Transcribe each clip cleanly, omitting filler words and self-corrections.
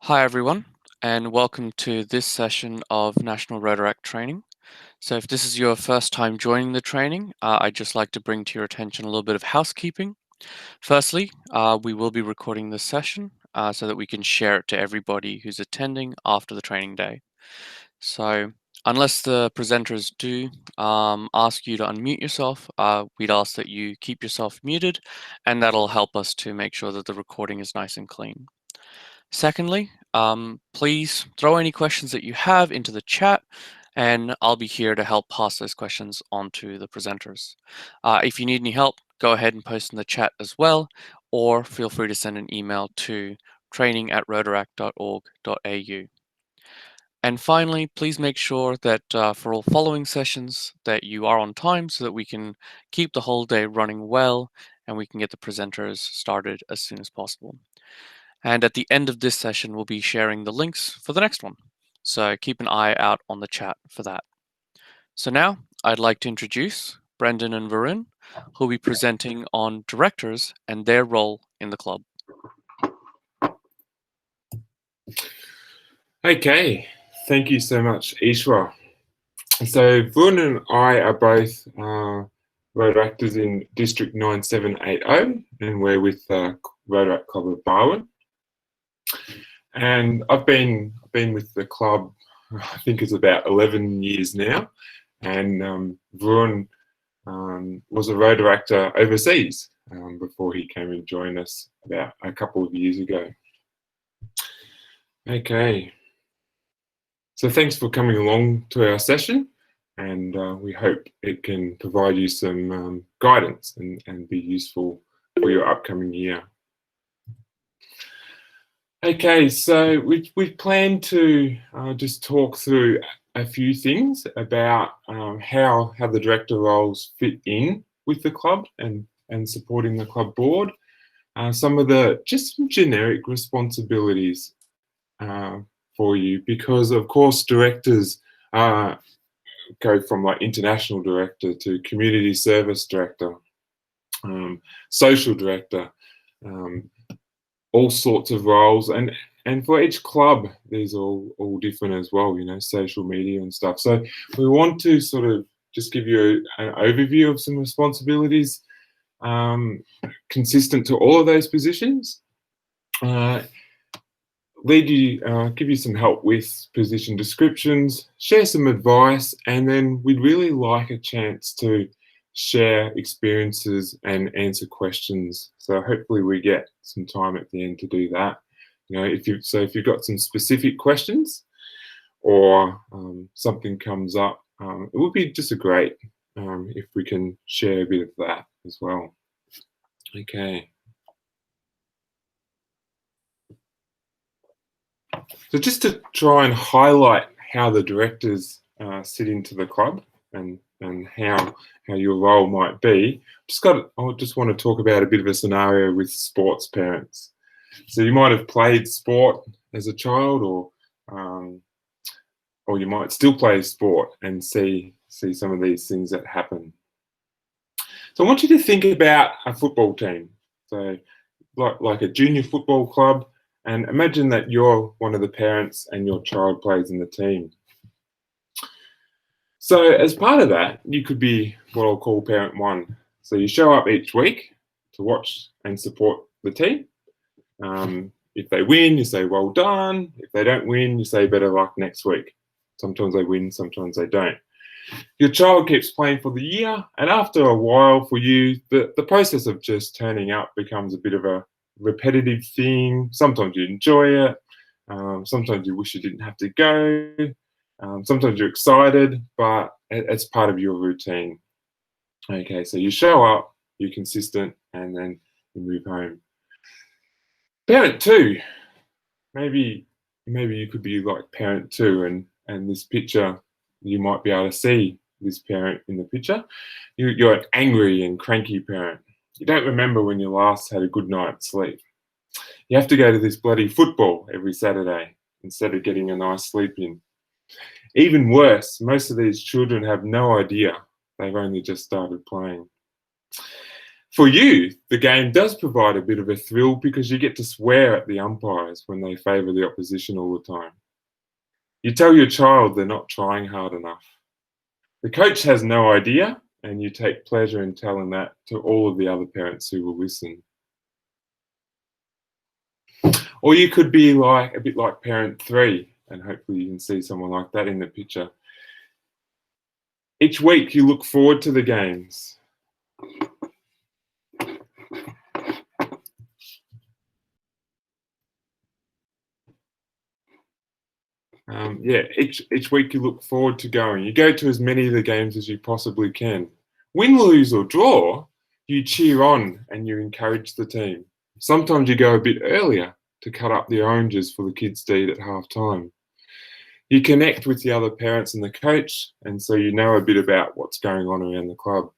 Hi everyone, and welcome to this session of National Rotaract training. So if this is your first time joining the training, I'd just like to bring to your attention a little bit of housekeeping. Firstly, we will be recording this session so that we can share it to everybody who's attending after the training day. So unless the presenters do ask you to unmute yourself, we'd ask that you keep yourself muted, and that'll help us to make sure that the recording is nice and clean. Secondly, please throw any questions that you have into the chat, and I'll be here to help pass those questions on to the presenters. If you need any help, go ahead and post in the chat as well, or feel free to send an email to training@rotaract.org.au. And finally, please make sure that for all following sessions that you are on time so that we can keep the whole day running well and we can get the presenters started as soon as possible. And at the end of this session, we'll be sharing the links for the next one. So keep an eye out on the chat for that. So now I'd like to introduce Brendan and Varun, who will be presenting on directors and their role in the club. Okay, thank you so much, Ishwar. So Varun and I are both Rotaractors in District 9780, and we're with Rotaract Club of Barwon. And I've been with the club, I think it's about 11 years now, and Varun was a Rotaractor overseas before he came and joined us about a couple of years ago. Okay. So thanks for coming along to our session, and we hope it can provide you some guidance and be useful for your upcoming year. Okay, so we plan to just talk through a few things about how the director roles fit in with the club and supporting the club board. Some of the just some generic responsibilities for you, because of course directors go from like international director to community service director, social director, all sorts of roles, and for each club there's all different as well, you know, social media and stuff. So we want to sort of just give you an overview of some responsibilities consistent to all of those positions, give you some help with position descriptions, share some advice, and then we'd really like a chance to share experiences and answer questions. So hopefully we get some time at the end to do that. You know, if you've got some specific questions or something comes up, it would be just a great if we can share a bit of that as well. Okay. So just to try and highlight how the directors sit into the club and how your role might be, I just want to talk about a bit of a scenario with sports parents. So you might have played sport as a child, or you might still play sport and see some of these things that happen. So I want you to think about a football team, so like a junior football club. And imagine that you're one of the parents and your child plays in the team. So as part of that, you could be what I'll call parent one. So you show up each week to watch and support the team. If they win, you say, well done. If they don't win, you say, better luck next week. Sometimes they win, sometimes they don't. Your child keeps playing for the year, and after a while for you, the process of just turning up becomes a bit of a repetitive thing. Sometimes you enjoy it, sometimes you wish you didn't have to go, sometimes you're excited, but it's part of your routine. Okay, so you show up, you're consistent, and then you move home. Parent two, maybe you could be like parent two, and this picture, you might be able to see this parent in the picture. You're an angry and cranky parent. You don't remember when you last had a good night's sleep. You have to go to this bloody football every Saturday instead of getting a nice sleep in. Even worse, most of these children have no idea. They've only just started playing. For you, the game does provide a bit of a thrill because you get to swear at the umpires when they favour the opposition all the time. You tell your child they're not trying hard enough. The coach has no idea, and you take pleasure in telling that to all of the other parents who will listen. Or you could be like a bit like parent 3, and hopefully you can see someone like that in the picture. Each week you look forward to the games. Each week you look forward to going. You go to as many of the games as you possibly can. Win, lose or draw, you cheer on and you encourage the team. Sometimes you go a bit earlier to cut up the oranges for the kids to eat at half time. You connect with the other parents and the coach, and so you know a bit about what's going on around the club.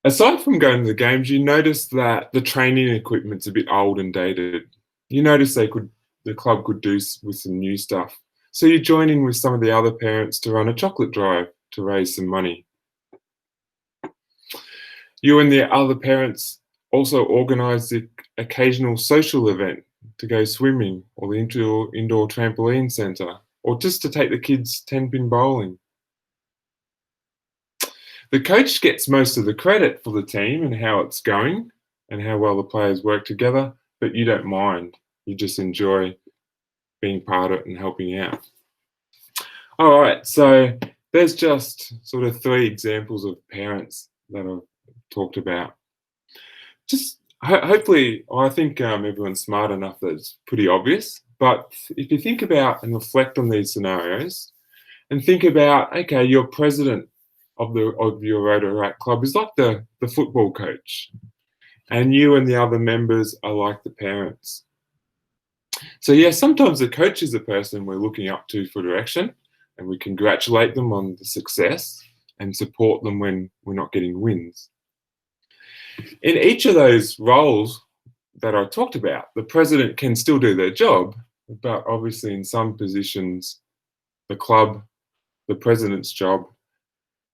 Aside from going to the games, you notice that the training equipment's a bit old and dated. You notice the club could do with some new stuff. So you join in with some of the other parents to run a chocolate drive to raise some money. You and the other parents also organise the occasional social event to go swimming, or the indoor trampoline centre, or just to take the kids 10-pin bowling. The coach gets most of the credit for the team and how it's going and how well the players work together, but you don't mind. You just enjoy being part of it and helping out. All right, so there's just sort of 3 examples of parents that I've talked about. Just hopefully, I think everyone's smart enough that it's pretty obvious. But if you think about and reflect on these scenarios, and think about, okay, your president of your Rotaract club is like the football coach, and you and the other members are like the parents. So yeah, sometimes the coach is the person we're looking up to for direction, and we congratulate them on the success and support them when we're not getting wins. In each of those roles that I talked about, the president can still do their job, but obviously in some positions, the club, the president's job,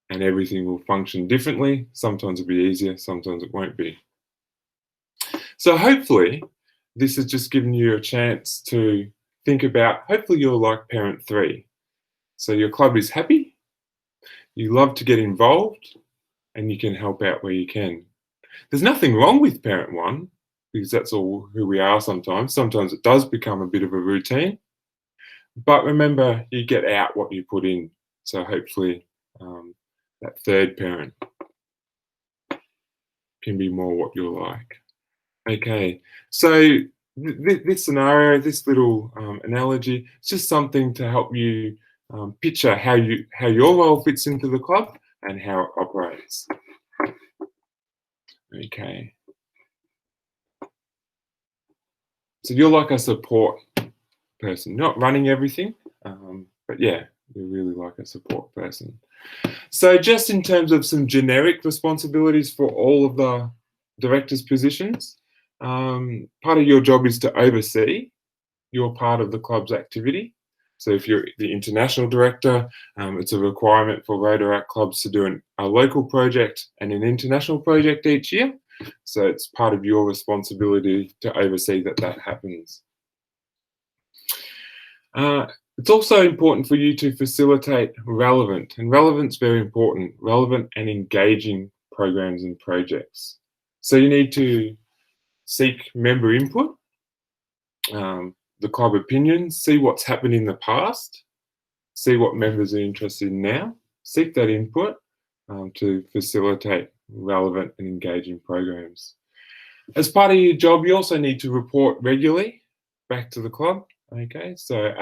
and everything will function differently. Sometimes it'll be easier, sometimes it won't be. So hopefully, this has just given you a chance to think about, hopefully you're like parent 3. So your club is happy, you love to get involved, and you can help out where you can. There's nothing wrong with parent 1, because that's all who we are sometimes. Sometimes it does become a bit of a routine. But remember, you get out what you put in. So hopefully that 3rd parent can be more what you're like. Okay, so this scenario, this little analogy, it's just something to help you picture how your role fits into the club and how it operates. Okay. So you're like a support person, not running everything, but yeah, you're really like a support person. So just in terms of some generic responsibilities for all of the directors' positions, part of your job is to oversee your part of the club's activity. So if you're the international director, it's a requirement for Rotaract clubs to do a local project and an international project each year. So it's part of your responsibility to oversee that happens. It's also important for you to facilitate relevant, and relevant's very important, relevant and engaging programs and projects. So you need to seek member input, the club opinions, see what's happened in the past, see what members are interested in now, seek that input to facilitate relevant and engaging programs. As part of your job, you also need to report regularly back to the club. Okay, so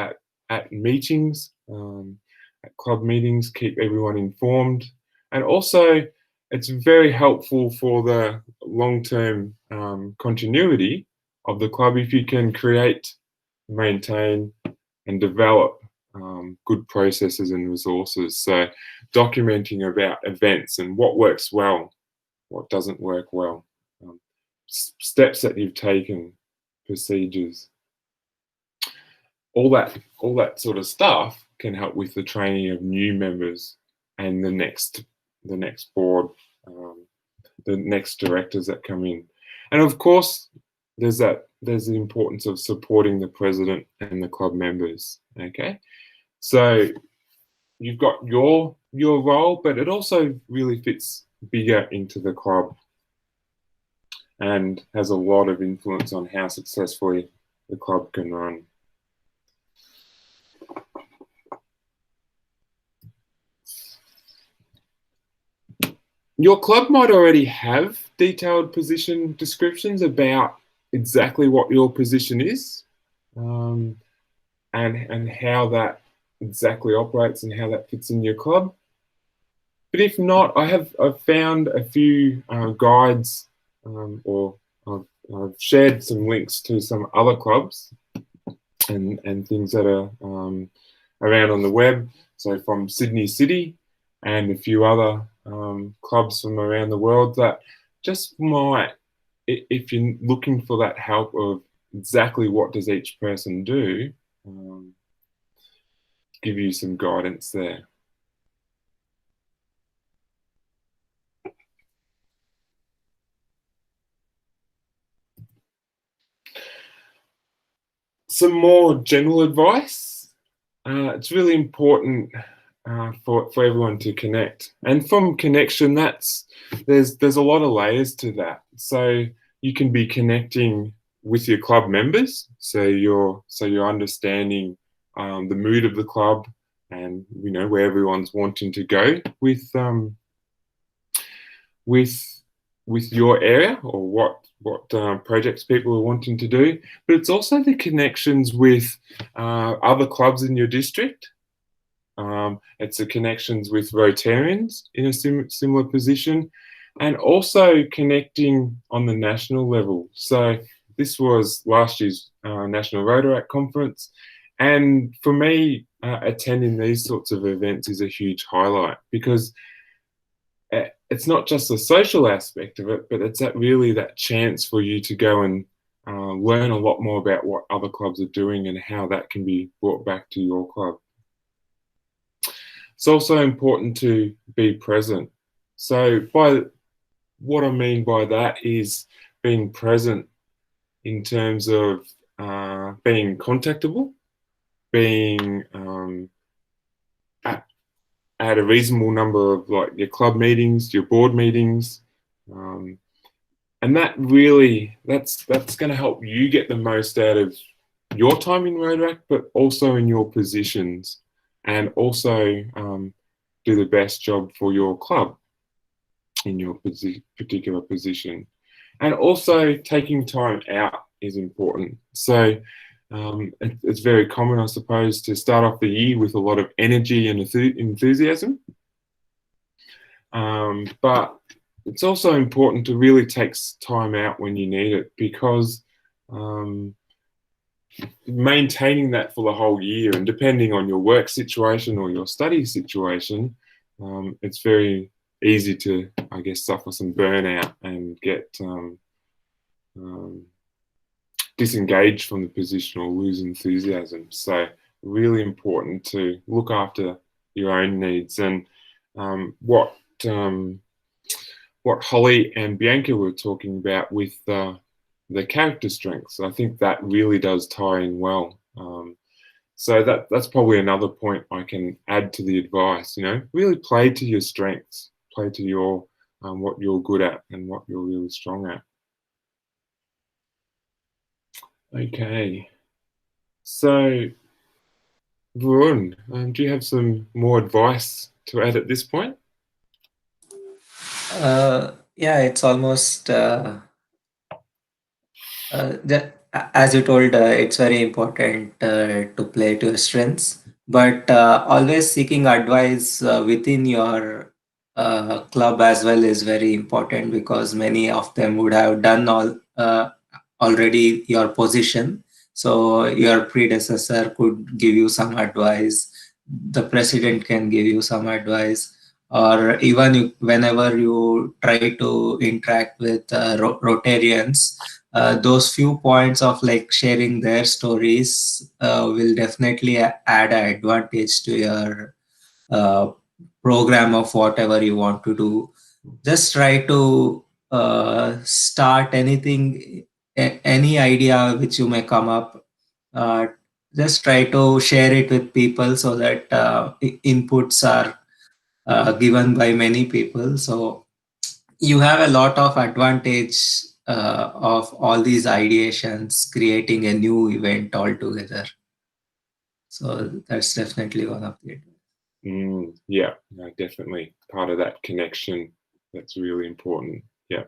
at meetings, at club meetings, keep everyone informed. And also, it's very helpful for the long-term continuity of the club if you can create, maintain, and develop good processes and resources. So documenting about events and what works well, what doesn't work well, steps that you've taken, procedures. All that sort of stuff can help with the training of new members and the next board the next directors that come in. And of course, there's the importance of supporting the president and the club members. Okay, so you've got your role, but it also really fits bigger into the club and has a lot of influence on how successfully the club can run. Your club might already have detailed position descriptions about exactly what your position is, and how that exactly operates and how that fits in your club. But if not, I've found a few guides, or I've shared some links to some other clubs and things that are around on the web. So from Sydney City and a few other clubs from around the world that just might, if you're looking for that help of exactly what does each person do, give you some guidance there. Some more general advice. It's really important for everyone to connect, and from connection, there's a lot of layers to that. So you can be connecting with your club members, so you're understanding the mood of the club, and where everyone's wanting to go with your area, or what projects people are wanting to do. But it's also the connections with other clubs in your district. It's the connections with Rotarians in a similar position, and also connecting on the national level. So this was last year's National Rotaract Conference, and for me, attending these sorts of events is a huge highlight, because it's not just the social aspect of it, but it's that chance for you to go and learn a lot more about what other clubs are doing and how that can be brought back to your club. It's also important to be present. So what I mean by that is being present in terms of being contactable, being at a reasonable number of your club meetings, your board meetings, and that's going to help you get the most out of your time in Rotaract, but also in your positions, and also do the best job for your club in your particular position. And also taking time out is important. So it's very common, I suppose, to start off the year with a lot of energy and enthusiasm. But it's also important to really take time out when you need it, because maintaining that for the whole year, and depending on your work situation or your study situation, it's very easy to, I guess, suffer some burnout and get disengaged from the position or lose enthusiasm. So really important to look after your own needs. And what Holly and Bianca were talking about with the character strengths, I think that really does tie in well. So that's probably another point I can add to the advice. Really play to your strengths, play to your what you're good at and what you're really strong at. Okay, so Varun, do you have some more advice to add at this point? Yeah, it's almost as you told, it's very important to play to your strengths, but always seeking advice within your club as well is very important, because many of them would have done already your position. So your predecessor could give you some advice, the president can give you some advice, or even whenever you try to interact with Rotarians, those few points of sharing their stories will definitely add an advantage to your program of whatever you want to do. Just try to start anything, any idea which you may come up. Uh, just try to share it with people so that inputs are given by many people. So you have a lot of advantage of all these ideations creating a new event altogether. So that's definitely one of the Yeah, no, definitely part of that connection. That's really important. Yeah,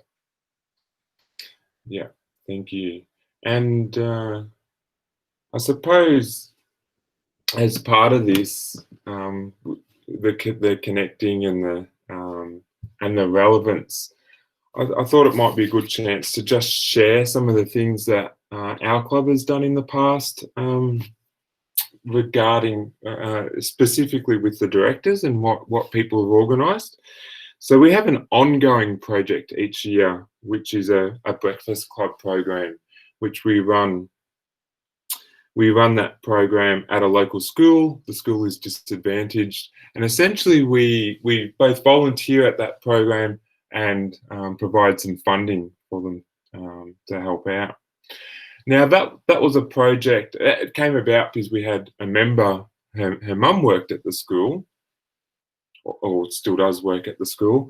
yeah. Thank you. And I suppose as part of this, the connecting and the relevance, I thought it might be a good chance to just share some of the things that our club has done in the past regarding specifically with the directors and what people have organised. So we have an ongoing project each year, which is a breakfast club program, which we run. We run that program at a local school. The school is disadvantaged, and essentially we both volunteer at that program and provide some funding for them to help out. Now that was a project. It came about because we had a member. Her mum worked at the school, or still does work at the school,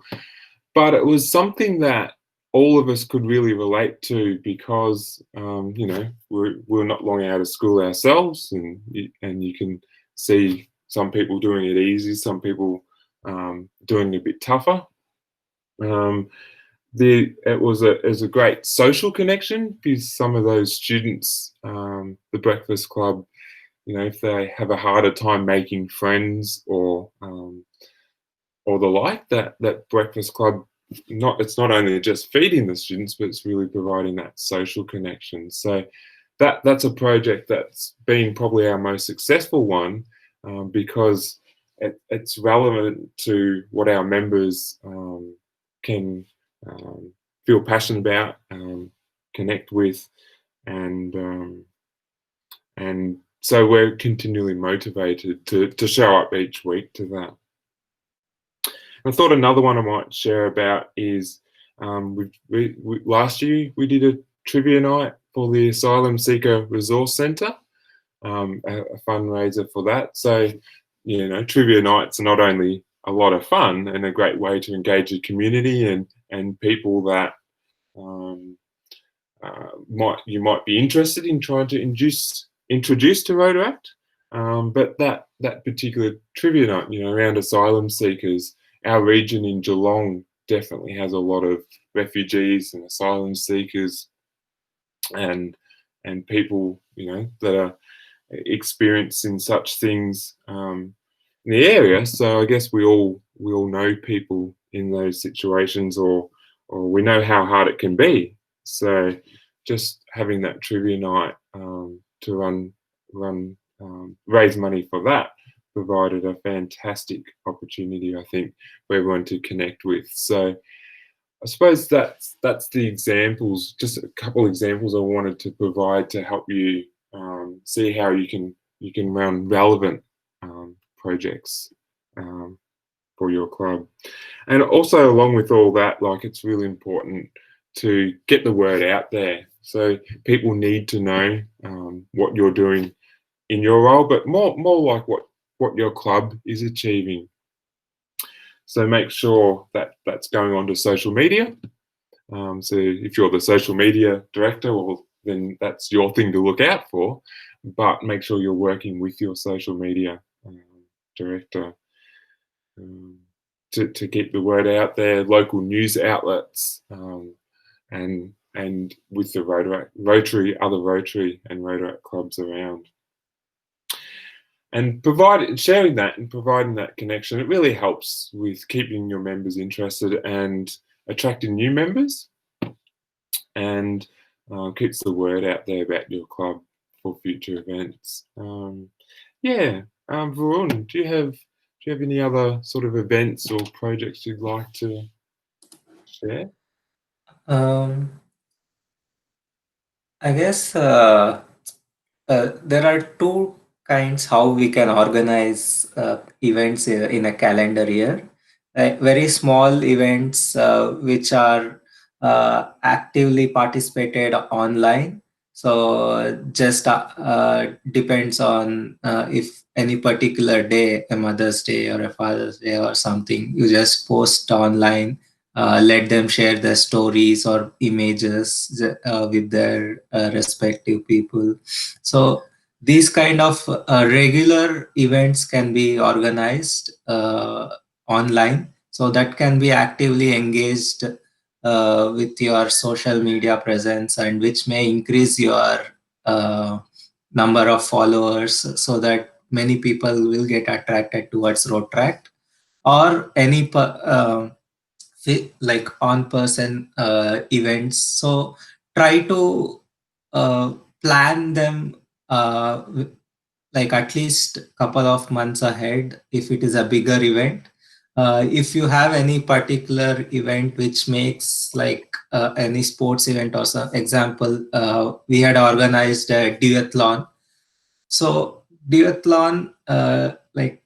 but it was something that all of us could really relate to because we're not long out of school ourselves, and you can see some people doing it easy, some people doing it a bit tougher. It was a great social connection because some of those students, the Breakfast Club, if they have a harder time making friends or the like, that Breakfast Club, it's not only just feeding the students, but it's really providing that social connection. So that's a project that's been probably our most successful one because it's relevant to what our members can feel passionate about, connect with, and so we're continually motivated to show up each week to that. I thought another one I might share about is last year we did a trivia night for the Asylum Seeker Resource Centre, a fundraiser for that. So, trivia nights are not only a lot of fun and a great way to engage the community and people that you might be interested in trying to introduce to Rotaract. But that particular trivia night, around asylum seekers, our region in Geelong definitely has a lot of refugees and asylum seekers and people, that are experiencing such things in the area. So I guess we all know people in those situations, or we know how hard it can be. So just having that trivia night to raise money for that provided a fantastic opportunity, I think, for everyone to connect with. So I suppose that's the examples, just a couple examples I wanted to provide to help you see how you can run relevant projects for your club. And also, along with all that, it's really important to get the word out there. So people need to know what you're doing in your role, but more like what your club is achieving. So make sure that that's going onto social media. So if you're the social media director, well, then that's your thing to look out for. But make sure you're working with your social media director to get the word out there, local news outlets, and with the Rotary, other Rotary and Rotaract clubs around. And sharing that and providing that connection, it really helps with keeping your members interested and attracting new members, and keeps the word out there about your club for future events. Varun, do you have any other sort of events or projects you'd like to share? I guess there are two kinds how we can organize events in a calendar year. Very small events which are actively participated online. So just depends on if any particular day, a Mother's Day or a Father's Day or something, you just post online, let them share their stories or images with their respective people. So these kind of regular events can be organized online, so that can be actively engaged with your social media presence, and which may increase your uh, number of followers, so that many people will get attracted towards Rotaract or any like on-person events. So try to uh, plan them like at least a couple of months ahead if it is a bigger event. If you have any particular event which makes like any sports event or some example, we had organized a duathlon. So duathlon, like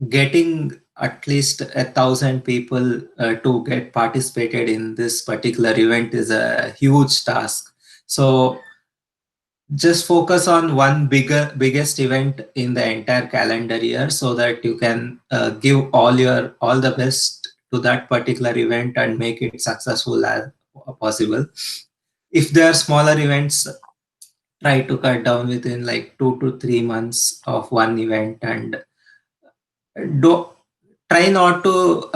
getting at least 1,000 people to get participated in this particular event is a huge task. So just focus on one biggest event in the entire calendar year, so that you can give all the best to that particular event and make it successful as possible. If there are smaller events, try to cut down within like 2 to 3 months of one event, and do try not to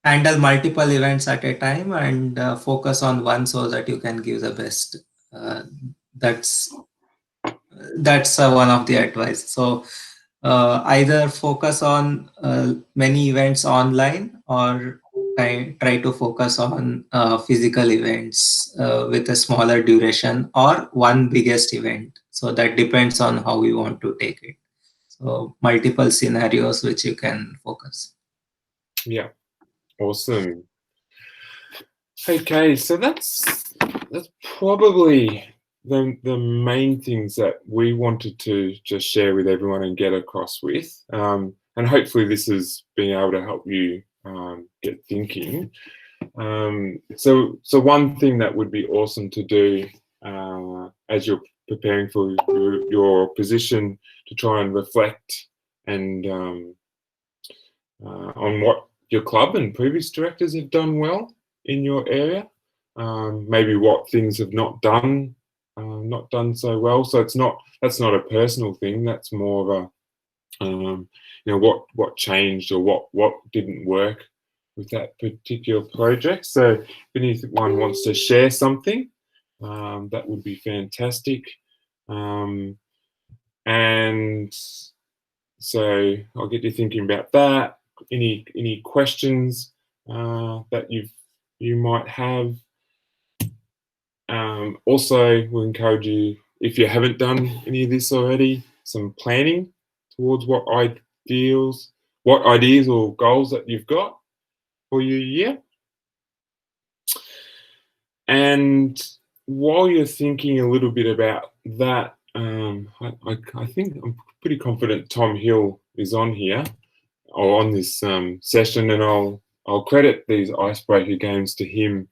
handle multiple events at a time, and focus on one so that you can give the best. uh, that's that's one of the advice. So either focus on many events online, or try to focus on physical events with a smaller duration, or one biggest event. So that depends on how you want to take it. So multiple scenarios which you can focus. Yeah, awesome. Okay, so that's probably the main things that we wanted to just share with everyone and get across with, and hopefully this has been able to help you get thinking. So one thing that would be awesome to do as you're preparing for your position, to try and reflect and on what your club and previous directors have done well in your area. Maybe what things have not done so well. So that's not a personal thing. That's more of a what changed, or what didn't work with that particular project. So if anyone wants to share something, that would be fantastic. And so I'll get you thinking about that. Any questions that you might have. Also, we'll encourage you, if you haven't done any of this already, some planning towards what ideas or goals that you've got for your year. And while you're thinking a little bit about that, I think I'm pretty confident Tom Hill is on here, or on this session, and I'll credit these icebreaker games to him,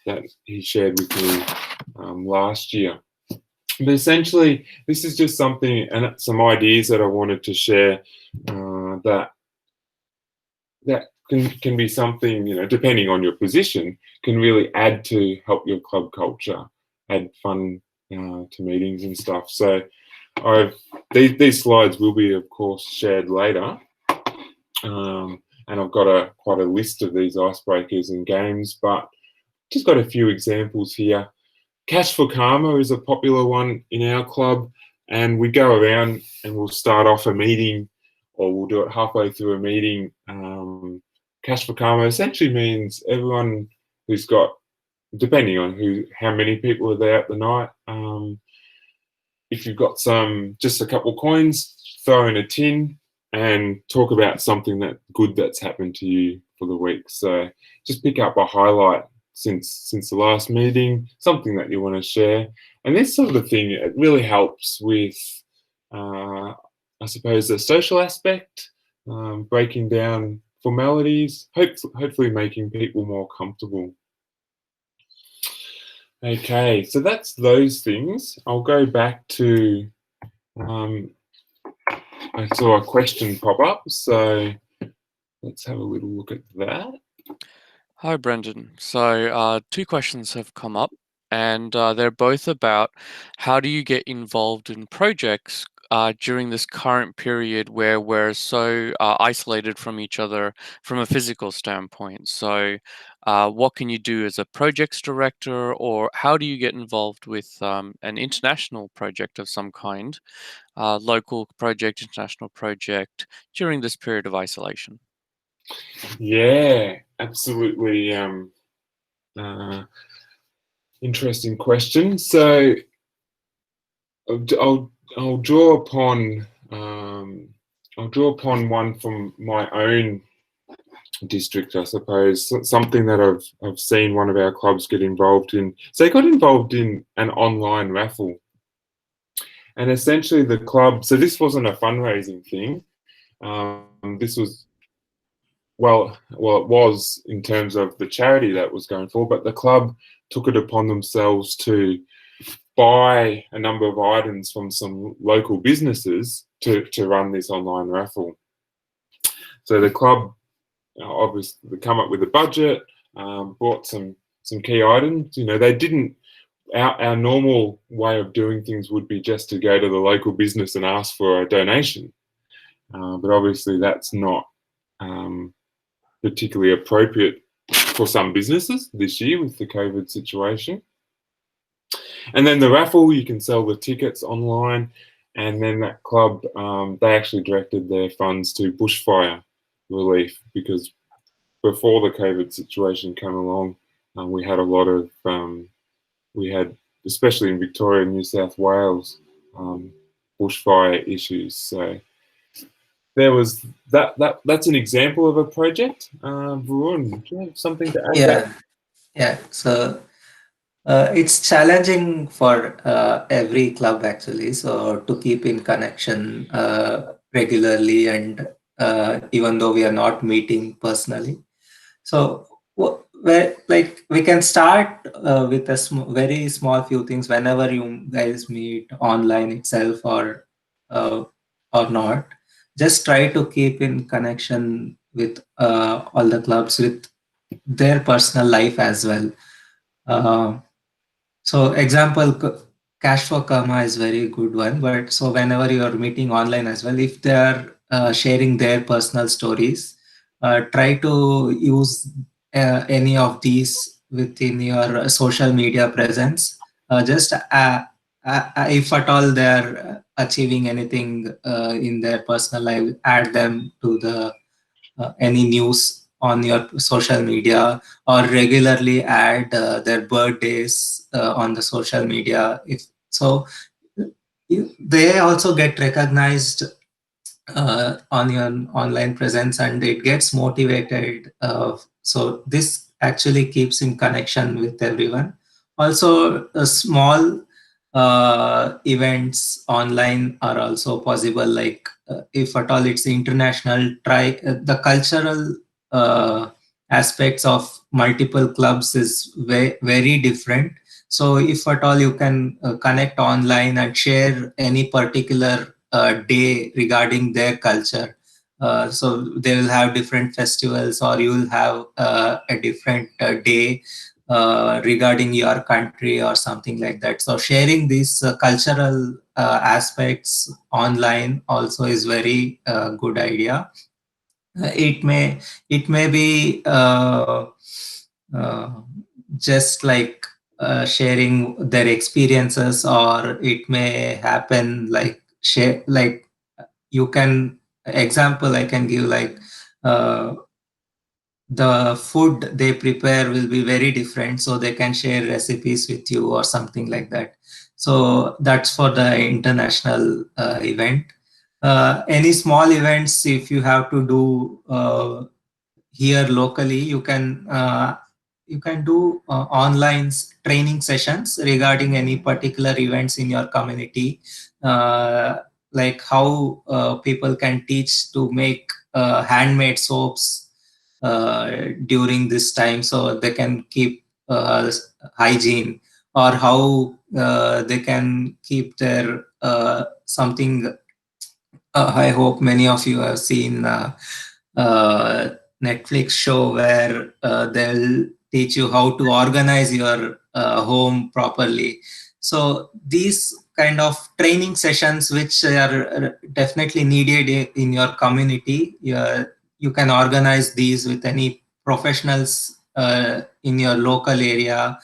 that he shared with me last year. But essentially, this is just something and some ideas that I wanted to share, that can be something, depending on your position, can really add to help your club culture, add fun to meetings and stuff. So these slides will be, of course, shared later. And I've got quite a list of these icebreakers and games, but just got a few examples here. Cash for Karma is a popular one in our club, and we go around and we'll start off a meeting, or we'll do it halfway through a meeting. Cash for Karma essentially means everyone who's got, depending on how many people are there at the night, if you've got just a couple coins, throw in a tin and talk about something that's happened to you for the week. So just pick up a highlight since the last meeting, something that you want to share. And this sort of thing, it really helps with, I suppose, the social aspect, breaking down formalities, hopefully making people more comfortable. Okay, so that's those things. I'll go back to, I saw a question pop up, so let's have a little look at that. Hi, Brendan. So, two questions have come up, and they're both about how do you get involved in projects during this current period where we're so isolated from each other from a physical standpoint. So, what can you do as a projects director, or how do you get involved with an international project of some kind, local project, international project, during this period of isolation? Yeah, absolutely. Interesting question. So I'll draw upon one from my own district, I suppose. Something that I've seen one of our clubs get involved in. So they got involved in an online raffle, and essentially the club. So this wasn't a fundraising thing. This was it was in terms of the charity that was going for, but the club took it upon themselves to buy a number of items from some local businesses to run this online raffle. So the club obviously come up with a budget, bought some key items. You know, they didn't. Our normal way of doing things would be just to go to the local business and ask for a donation, but obviously that's not particularly appropriate for some businesses this year with the COVID situation. And then the raffle, you can sell the tickets online, and then that club, they actually directed their funds to bushfire relief, because before the COVID situation came along, we had a lot of, especially in Victoria and New South Wales, bushfire issues. So there was that's an example of a project. Varun, do you have something to add there? Yeah. So it's challenging for every club actually. So to keep in connection regularly, and even though we are not meeting personally. So where like we can start with a very small few things whenever you guys meet online itself uh, or not. Just try to keep in connection with all the clubs with their personal life as well. Uh, so example, Cash for Karma is very good one. But so whenever you are meeting online as well, if they are sharing their personal stories, try to use any of these within your social media presence. Just if at all they are achieving anything in their personal life, add them to the any news on your social media, or regularly add their birthdays on the social media. If so, they also get recognized on your online presence, and it gets motivated. So this actually keeps in connection with everyone. Also, small events online are also possible. Like if at all it's international, try the cultural uh, aspects of multiple clubs is very different. So if at all you can connect online and share any particular day regarding their culture. So they will have different festivals, or you will have a different day regarding your country or something like that. So sharing these cultural aspects online also is very good idea. It may be uh, just like sharing their experiences, or it may happen like share like you can example I can give, like uh, the food they prepare will be very different, so they can share recipes with you or something like that. So that's for the international event. Any small events, if you have to do here locally, you can do online training sessions regarding any particular events in your community, uh, like how people can teach to make handmade soaps, during this time, so they can keep hygiene, or how they can keep their something. I hope many of you have seen uh, Netflix show where they'll teach you how to organize your home properly. So these kind of training sessions, which are definitely needed in your community, you can organize these with any professionals in your local area.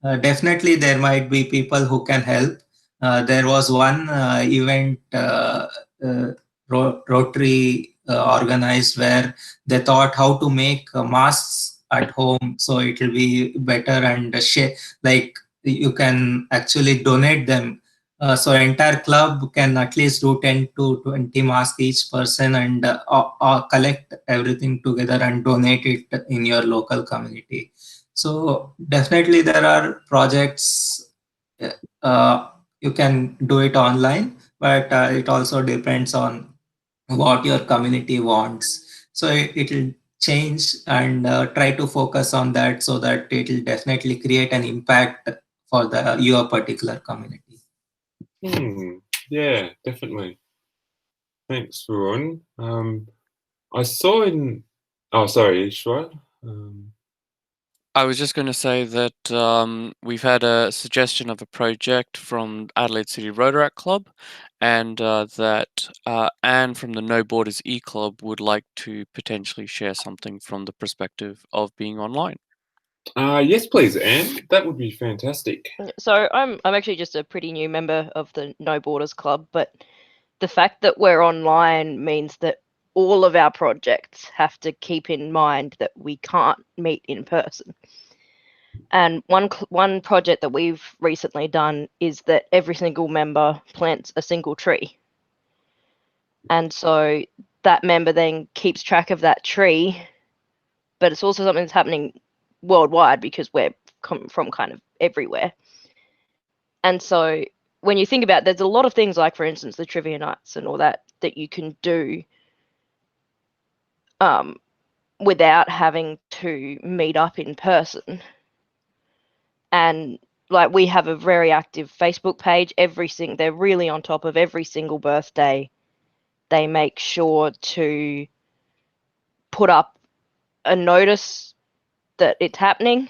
Definitely, there might be people who can help. There was one event. Uh, Rotary organized where they thought how to make masks at home, so it will be better, and share, like you can actually donate them. So entire club can at least do 10 to 20 masks each person, and collect everything together and donate it in your local community. So definitely there are projects, uh, you can do it online, but it also depends on what your community wants. So it will change, and try to focus on that, so that it will definitely create an impact for the your particular community. Yeah, definitely. Thanks, Varun. I saw in. Oh, sorry, Ishwar. I was just going to say that we've had a suggestion of a project from Adelaide City Rotaract Club, and that Anne from the No Borders E Club would like to potentially share something from the perspective of being online. Yes, please, Anne. That would be fantastic. So I'm actually just a pretty new member of the No Borders Club, but the fact that we're online means that all of our projects have to keep in mind that we can't meet in person. And one project that we've recently done is that every single member plants a single tree. And so that member then keeps track of that tree, but it's also something that's happening worldwide because we're from kind of everywhere. And so when you think about it, there's a lot of things like, for instance, the trivia nights and all that you can do without having to meet up in person. And like, we have a very active Facebook page. They're really on top of every single birthday. They make sure to put up a notice that it's happening.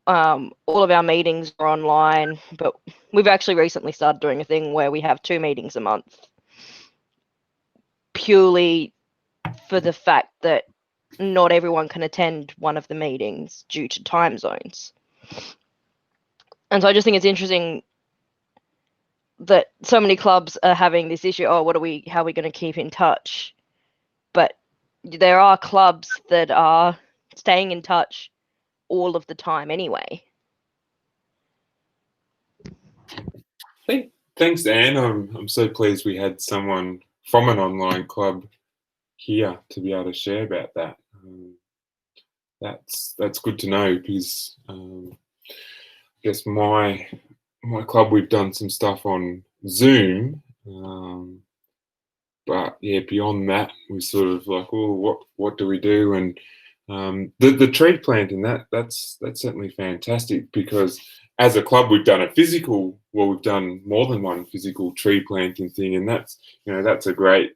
All of our meetings are online, but we've actually recently started doing a thing where we have 2 meetings a month, purely for the fact that not everyone can attend one of the meetings due to time zones. And so I just think it's interesting that so many clubs are having this issue. Oh, how are we going to keep in touch? But there are clubs that are staying in touch all of the time anyway. Thanks, Anne. I'm so pleased we had someone from an online club here to be able to share about that. That's good to know, because I guess my club, we've done some stuff on Zoom, but yeah, beyond that, we're sort of like, oh, what do we do? And the tree planting, that's certainly fantastic, because as a club we've done more than one physical tree planting thing, and that's a great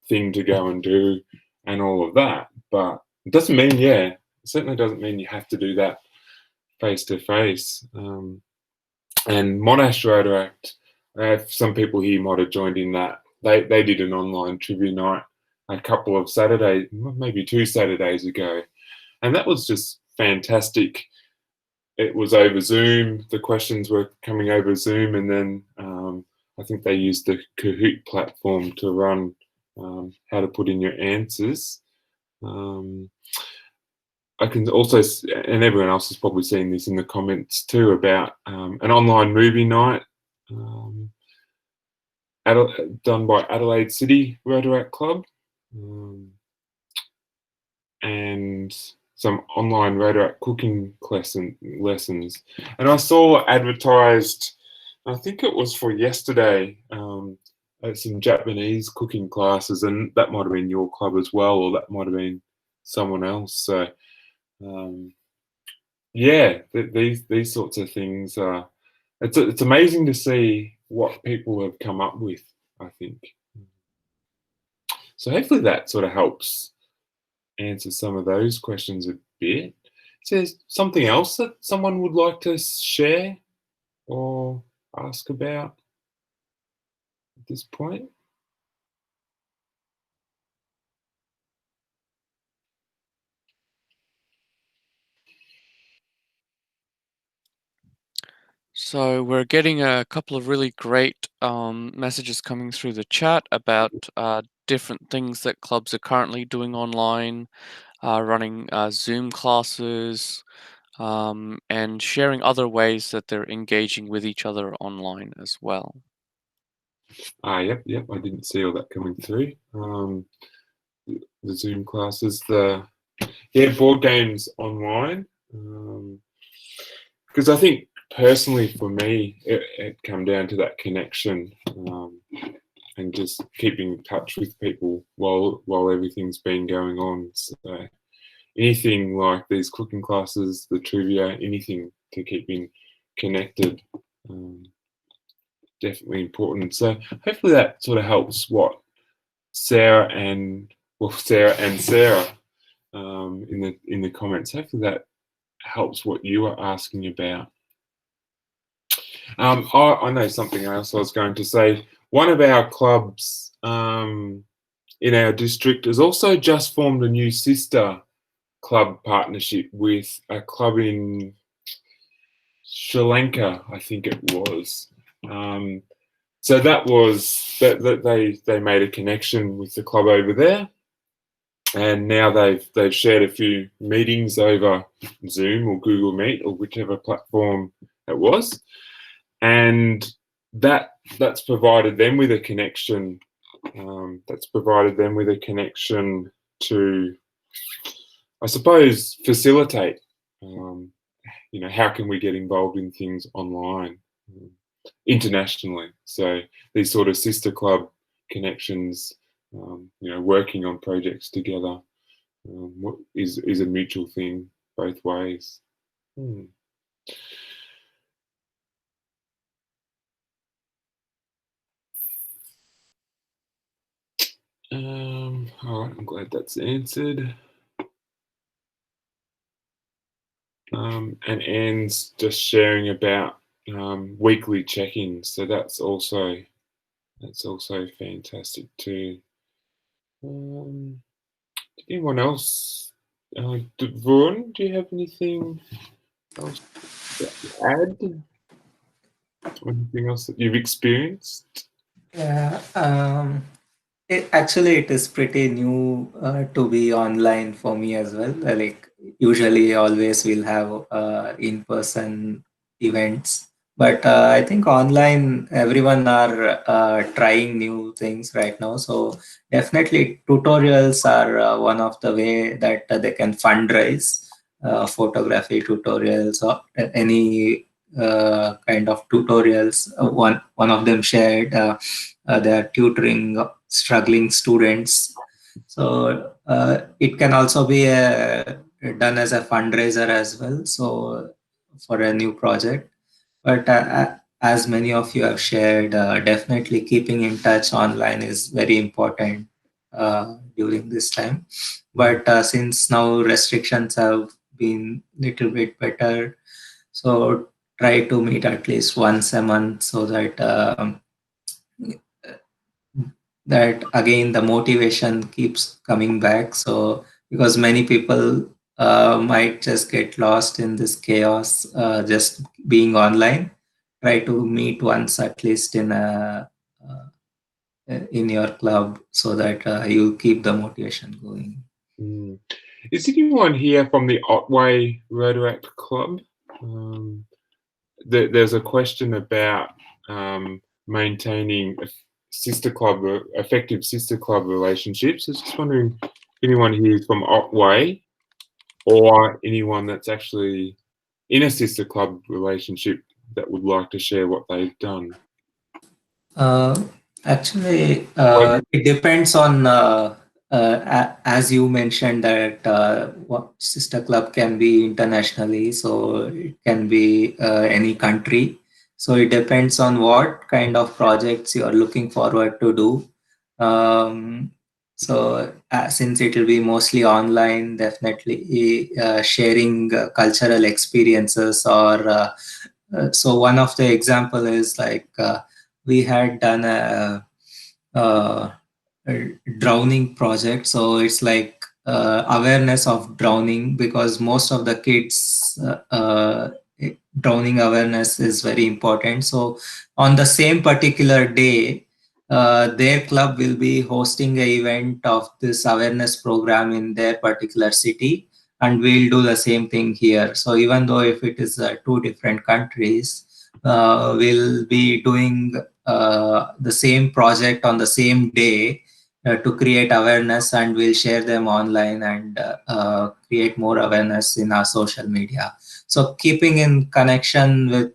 thing to go and do and all of that. But it doesn't mean, it certainly doesn't mean you have to do that face to face. And Monash Rotaract, some people here might have joined in that. They did an online trivia night a couple of Saturdays, maybe 2 Saturdays ago, and that was just fantastic. It was over Zoom. The questions were coming over Zoom, and then I think they used the Kahoot platform to run how to put in your answers. I can also, and everyone else has probably seen this in the comments too, about an online movie night done by Adelaide City Rotaract Club, and some online Rotaract cooking lessons. And I saw advertised, I think it was for yesterday, some Japanese cooking classes, and that might have been your club as well, or that might have been someone else. So yeah, these sorts of things are. It's amazing to see what people have come up with, I think. So hopefully that sort of helps answer some of those questions a bit. So there's something else that someone would like to share or ask about at this point? So we're getting a couple of really great messages coming through the chat about different things that clubs are currently doing online, running Zoom classes, and sharing other ways that they're engaging with each other online as well. Yep. I didn't see all that coming through. The Zoom classes, board games online. Because I think personally for me, it come down to that connection and just keeping in touch with people while everything's been going on. So anything like these cooking classes, the trivia, anything to keep in connected, definitely important. So hopefully that sort of helps what Sarah and Sarah in the comments. Hopefully that helps what you are asking about. I know something else I was going to say. One of our clubs in our district has also just formed a new sister club partnership with a club in Sri Lanka, I think it was. So that was that they made a connection with the club over there, and now they've shared a few meetings over Zoom or Google Meet or whichever platform it was, and that's provided them with a connection. That's provided them with a connection to, I suppose, facilitate. How can we get involved in things online, internationally? So these sort of sister club connections, working on projects together, is a mutual thing both ways. All right, I'm glad that's answered. And Anne's just sharing about weekly check-ins, so that's also fantastic too. Did anyone else? Vaughan, do you have anything else to add? Anything else that you've experienced? Yeah, it is pretty new to be online for me as well. Like usually, always we'll have in-person events, but I think online everyone are trying new things right now. So definitely, tutorials are one of the way that they can fundraise. Photography tutorials or any kind of tutorials. One of them shared. They are tutoring struggling students. So it can also be done as a fundraiser as well. So for a new project. But as many of you have shared, definitely keeping in touch online is very important during this time. But since now restrictions have been little bit better, so try to meet at least once a month so that that again the motivation keeps coming back. So because many people might just get lost in this chaos just being online, try to meet once at least in your club so that you keep the motivation going. Is anyone here from the Otway Rotaract Club? There's a question about maintaining effective sister club relationships. I was just wondering if anyone here is from Otway or anyone that's actually in a sister club relationship that would like to share what they've done. Actually, it depends on as you mentioned that what sister club can be internationally, so it can be any country. So it depends on what kind of projects you are looking forward to do. Um, so since it will be mostly online, definitely sharing cultural experiences or so one of the example is like we had done uh, a drowning project. So it's like awareness of drowning, because most of the kids drowning awareness is very important. So on the same particular day, their club will be hosting a event of this awareness program in their particular city, and we'll do the same thing here. So even though if it is two different countries, we'll be doing the same project on the same day to create awareness, and we'll share them online and create more awareness in our social media. So keeping in connection with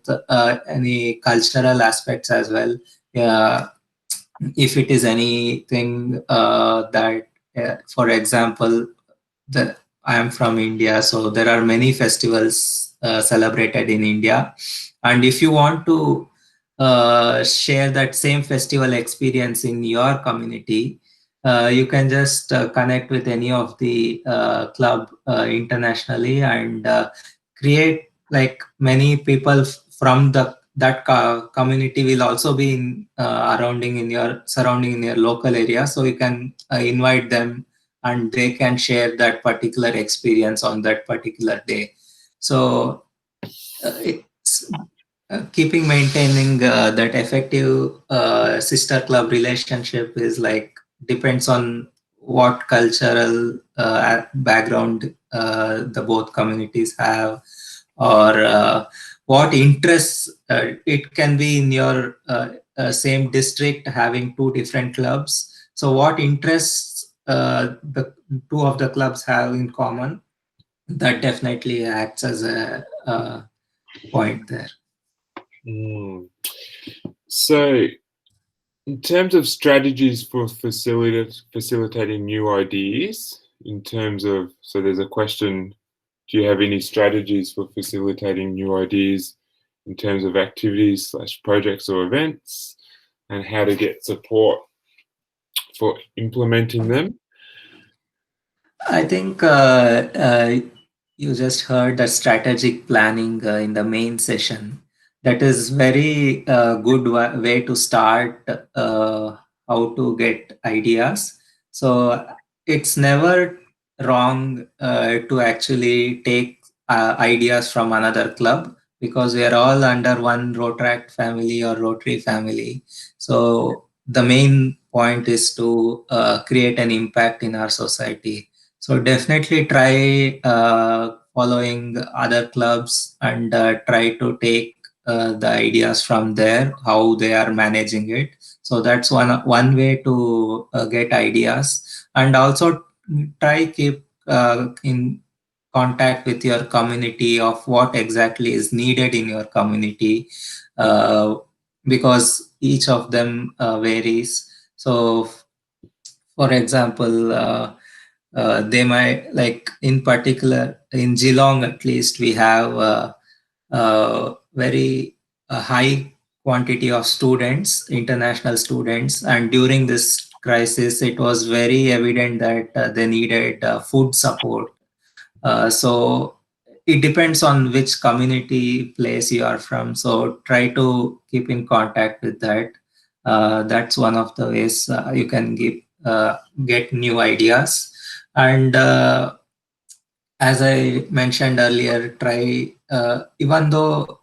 any cultural aspects as well. uh, if it is anything that for example, the I am from India, so there are many festivals celebrated in India, and if you want to share that same festival experience in your community, you can just connect with any of the club internationally and create like many people from the that community will also be in surrounding in your local area, so you can invite them and they can share that particular experience on that particular day. So it's keeping maintaining that effective sister club relationship is like depends on what cultural background the both communities have, or what interests. It can be in your same district having two different clubs, so what interests the two of the clubs have in common, that definitely acts as a point there. So, in terms of strategies for facilitating new ideas, in terms of, so there's a question, do you have any strategies for facilitating new ideas in terms of activities / projects or events, and how to get support for implementing them? I think you just heard the strategic planning in the main session. That is very good way to start how to get ideas. So it's never wrong to actually take ideas from another club, because we are all under one Rotaract family or Rotary family. So the main point is to create an impact in our society. So definitely try following other clubs and try to take the ideas from there, how they are managing it. So that's one way to get ideas, and also try keep in contact with your community of what exactly is needed in your community, uh, because each of them varies. So for example, they might like in particular in Geelong, at least we have very high quantity of students, international students, and during this crisis, it was very evident that they needed food support. So it depends on which community place you are from. So try to keep in contact with that. That's one of the ways you can get new ideas. And as I mentioned earlier, try even though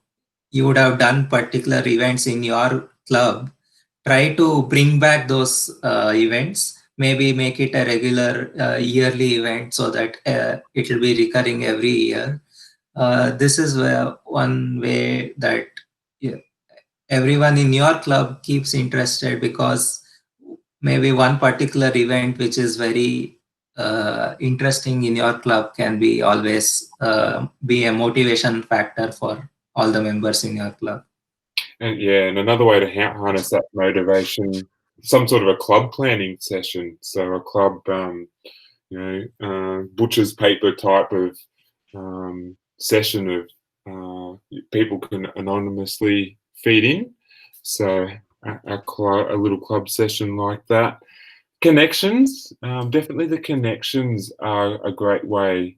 you would have done particular events in your club, try to bring back those events. Maybe make it a regular yearly event so that it will be recurring every year. This is one way that yeah, everyone in your club keeps interested, because maybe one particular event which is very interesting in your club can be always be a motivation factor for all the members in your club. And yeah, and another way to harness that motivation some sort of a club planning session. So a club, butcher's paper type of session of people can anonymously feed in. So a little club session like that. Connections, definitely the connections are a great way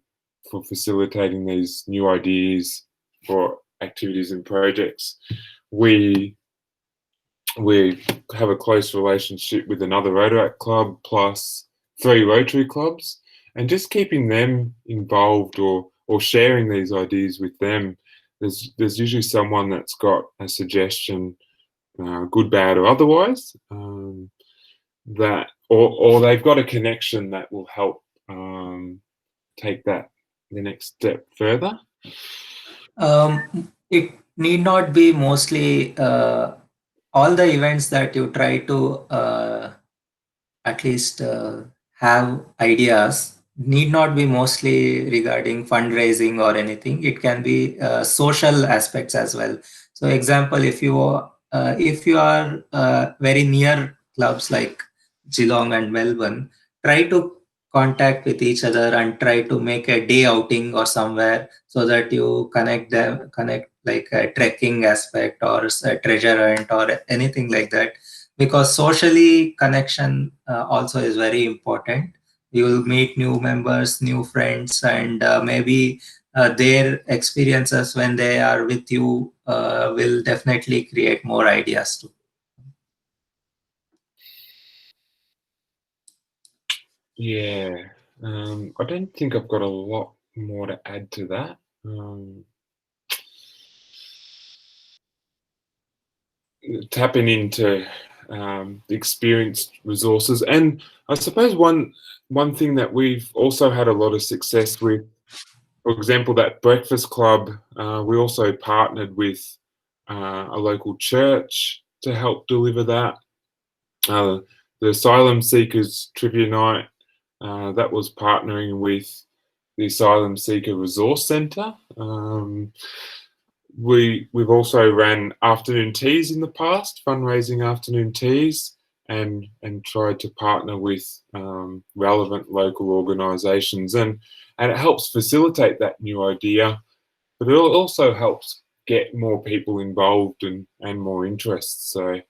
for facilitating these new ideas for activities and projects. We have a close relationship with another Rotaract club plus 3 Rotary clubs, and just keeping them involved or sharing these ideas with them. There's usually someone that's got a suggestion, good, bad, or otherwise, that or they've got a connection that will help take that the next step further. It need not be mostly all the events that you try to at least have ideas need not be mostly regarding fundraising or anything. It can be social aspects as well. So example, if you are very near clubs like Geelong and Melbourne, try to contact with each other and try to make a day outing or somewhere, so that you connect like a trekking aspect or a treasure hunt or anything like that, because socially connection also is very important. You will meet new members, new friends, and maybe their experiences when they are with you will definitely create more ideas too. Yeah, I don't think I've got a lot more to add to that. Tapping into the experienced resources, and I suppose one thing that we've also had a lot of success with, for example, that breakfast club, we also partnered with a local church to help deliver that. The Asylum Seekers Trivia Night, that was partnering with the Asylum Seeker Resource Centre. We've also ran afternoon teas in the past, fundraising afternoon teas, and tried to partner with relevant local organisations, and it helps facilitate that new idea, but it also helps get more people involved and more interest. So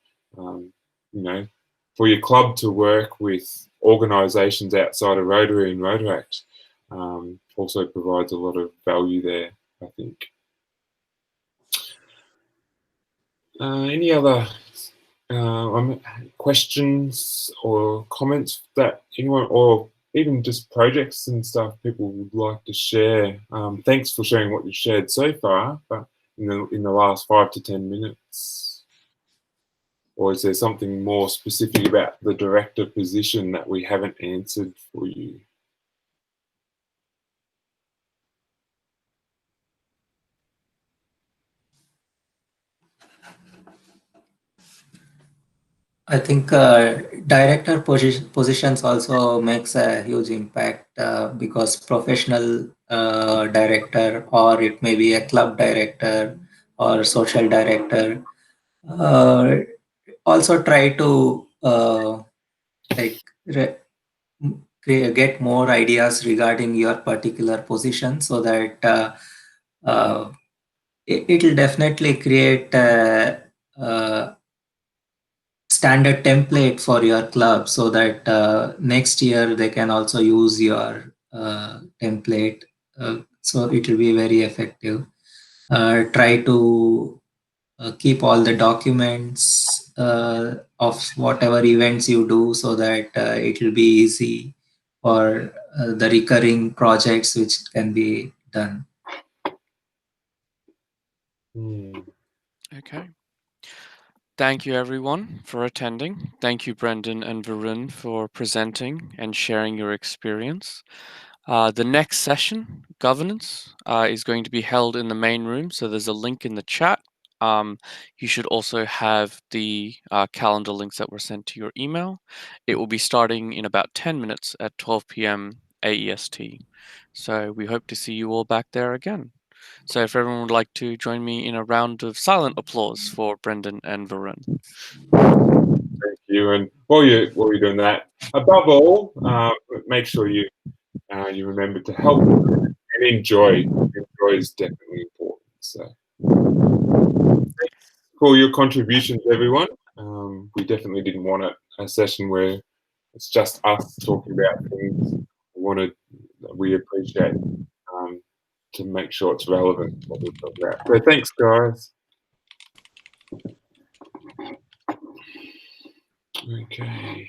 for your club to work with organisations outside of Rotary and Rotaract also provides a lot of value there, I think. Any other questions or comments that anyone, or even just projects and stuff people would like to share? Thanks for sharing what you've shared so far, but in the last 5 to 10 minutes, or is there something more specific about the director position that we haven't answered for you? I think director positions also makes a huge impact because professional director, or it may be a club director or social director, uh, also try to like get more ideas regarding your particular position, so that it will definitely create a standard template for your club, so that next year they can also use your template. So it will be very effective. Try to keep all the documents of whatever events you do, so that it will be easy for the recurring projects which can be done. Okay. Thank you, everyone, for attending. Thank you, Brendan and Varun, for presenting and sharing your experience. The next session, governance, is going to be held in the main room. So there's a link in the chat. You should also have the calendar links that were sent to your email. It will be starting in about 10 minutes at 12 p.m. AEST. So we hope to see you all back there again. So if everyone would like to join me in a round of silent applause for Brendan and Varun. Thank you. And while you're doing that, above all, make sure you remember to help and enjoy. Enjoy is definitely important. So thanks for your contributions, everyone. We definitely didn't want a session where it's just us talking about things. We appreciate to make sure it's relevant what we talk about. So thanks, guys. Okay.